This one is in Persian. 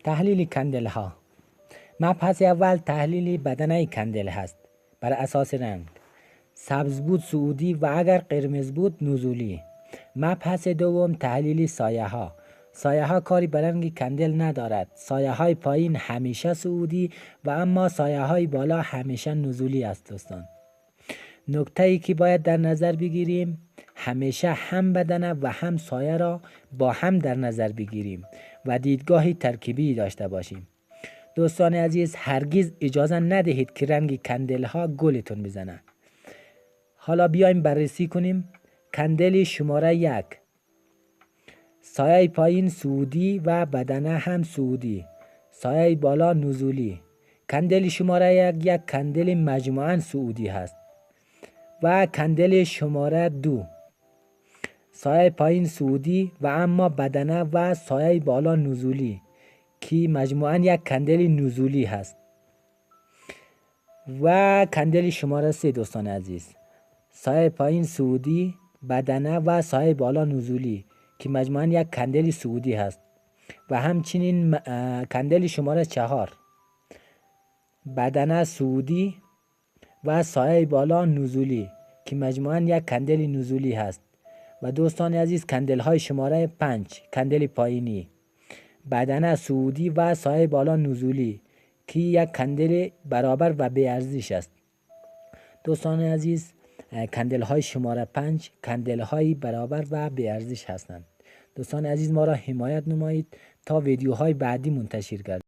تحلیل کندل ها. مبحث اول تحلیل بدنه کندل هست بر اساس رنگ. سبز بود صعودی و اگر قرمز بود نزولی. مبحث دوم تحلیل سایه ها. سایه ها کاری به رنگ کندل ندارد. سایه های پایین همیشه صعودی و اما سایه های بالا همیشه نزولی است دوستان. نکته ای که باید در نظر بگیریم همیشه هم بدنه و هم سایه را با هم در نظر بگیریم و دیدگاهی ترکیبی داشته باشیم. دوستان عزیز هرگز اجازه ندهید که رنگ کندل ها گولتون بزنه. حالا بیایم بررسی کنیم. کندل شماره 1 سایه پایین صعودی و بدنه هم صعودی، سایه بالا نزولی. کندل شماره 1 کندل مجموعاً صعودی هست و کندل شماره 2 سایه پایین صعودی و اما بدنه و سایه بالا نزولی که مجموعاً یک کندل نزولی هست. و کندل شماره 3 دوستان عزیز سایه پایین صعودی، بدنه و سایه بالا نزولی که مجموعاً یک کندل صعودی هست. و همچنین کندل شماره 4 بدنه صعودی و سایه بالا نزولی که مجموعاً یک کندل نزولی هست. و دوستان عزیز کندل های شماره 5 کندل پایینی، بدنه صعودی و سایه بالا نزولی که یک کندل برابر و بی ارزش است. دوستان عزیز کندل های شماره 5 کندل های برابر و بی ارزش هستند. دوستان عزیز ما را حمایت نمایید تا ویدیوهای بعدی منتشر گردد.